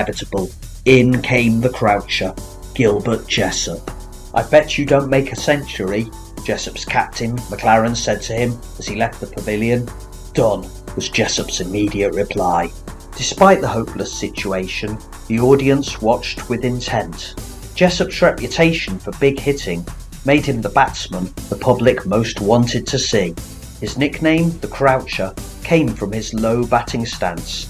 inevitable. In came the croucher, Gilbert Jessop. "I bet you don't make a century," Jessop's captain, McLaren, said to him as he left the pavilion. "Done," was Jessop's immediate reply. Despite the hopeless situation, the audience watched with intent. Jessop's reputation for big hitting made him the batsman the public most wanted to see. His nickname, the Croucher, came from his low batting stance.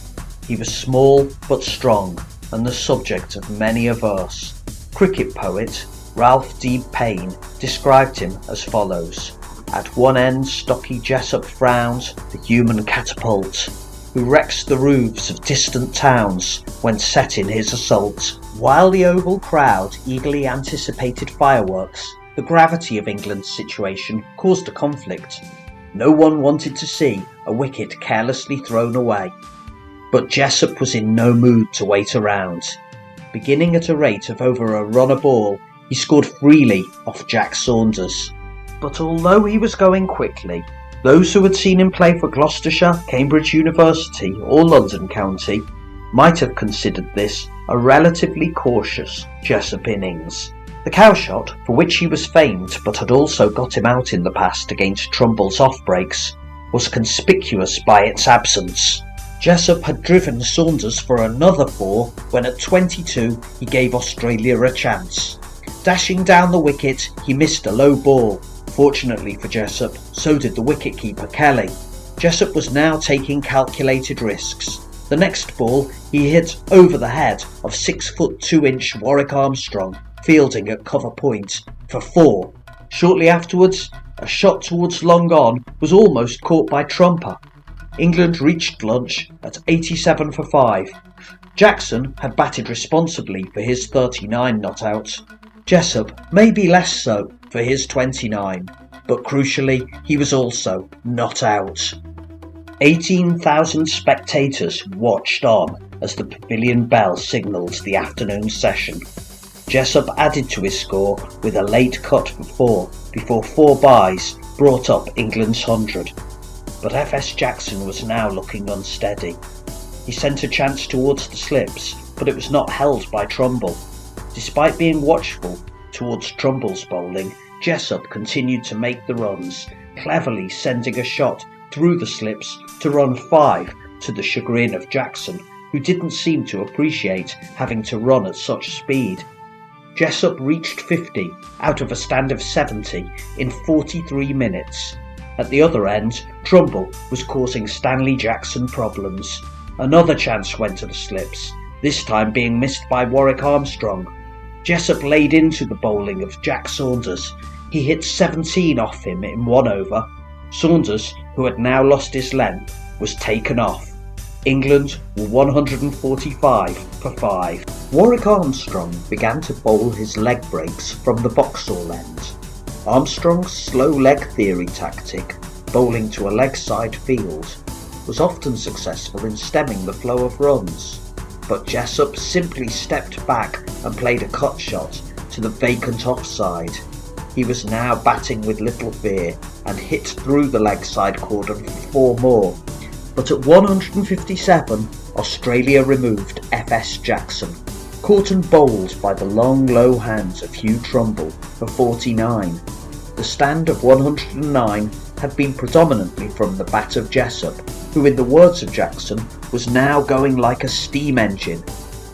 He was small but strong and the subject of many a verse. Cricket poet Ralph D. Payne described him as follows: "At one end stocky Jessop frowns, the human catapult, who wrecks the roofs of distant towns when set in his assault." While the Oval crowd eagerly anticipated fireworks, the gravity of England's situation caused a conflict. No one wanted to see a wicket carelessly thrown away. But Jessop was in no mood to wait around. Beginning at a rate of over a run a ball, he scored freely off Jack Saunders. But although he was going quickly, those who had seen him play for Gloucestershire, Cambridge University or London County might have considered this a relatively cautious Jessop innings. The cowshot, for which he was famed but had also got him out in the past against Trumble's off-breaks, was conspicuous by its absence. Jessop had driven Saunders for another 4 when at 22 he gave Australia a chance. Dashing down the wicket, he missed a low ball. Fortunately for Jessop, so did the wicketkeeper Kelly. Jessop was now taking calculated risks. The next ball he hit over the head of 6'2" Warwick Armstrong, fielding at cover point, for 4. Shortly afterwards, a shot towards long on was almost caught by Trumper. England reached lunch at 87 for 5. Jackson had batted responsibly for his 39 not out. Jessop maybe less so for his 29, but crucially he was also not out. 18,000 spectators watched on as the pavilion bell signalled the afternoon session. Jessop added to his score with a late cut for 4 before 4 byes brought up England's 100. But FS Jackson was now looking unsteady. He sent a chance towards the slips, but it was not held by Trumble. Despite being watchful towards Trumble's bowling, Jessop continued to make the runs, cleverly sending a shot through the slips to run 5 to the chagrin of Jackson, who didn't seem to appreciate having to run at such speed. Jessop reached 50 out of a stand of 70 in 43 minutes. At the other end, Trumble was causing Stanley Jackson problems. Another chance went to the slips, this time being missed by Warwick Armstrong. Jessop laid into the bowling of Jack Saunders. He hit 17 off him in 1 over. Saunders, who had now lost his length, was taken off. England were 145 for 5. Warwick Armstrong began to bowl his leg breaks from the Boxall end. Armstrong's slow leg theory tactic, bowling to a leg side field, was often successful in stemming the flow of runs, but Jessop simply stepped back and played a cut shot to the vacant offside. He was now batting with little fear and hit through the leg side cordon for 4 more, but at 157 Australia removed FS Jackson, caught and bowled by the long low hands of Hugh Trumble for 49. The stand of 109 had been predominantly from the bat of Jessop, who in the words of Jackson was now going like a steam engine,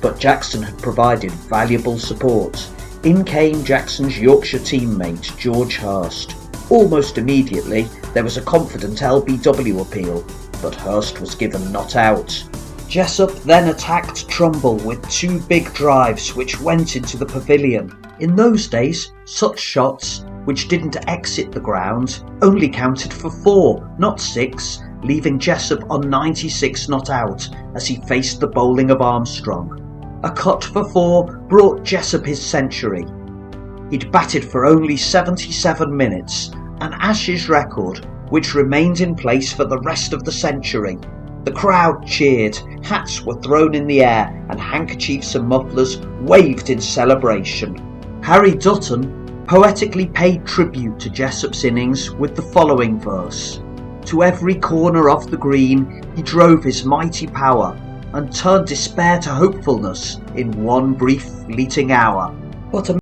but Jackson had provided valuable support. In came Jackson's Yorkshire teammate George Hurst. Almost immediately there was a confident LBW appeal, but Hurst was given not out. Jessop then attacked Trumble with 2 big drives which went into the pavilion. In those days, such shots, which didn't exit the ground, only counted for 4, not 6, leaving Jessop on 96 not out as he faced the bowling of Armstrong. A cut for 4 brought Jessop his century. He'd batted for only 77 minutes, an Ashes record which remained in place for the rest of the century. The crowd cheered, hats were thrown in the air, and handkerchiefs and mufflers waved in celebration. Harry Dutton poetically paid tribute to Jessop's innings with the following verse: "To every corner of the green he drove his mighty power, and turned despair to hopefulness in one brief fleeting hour. But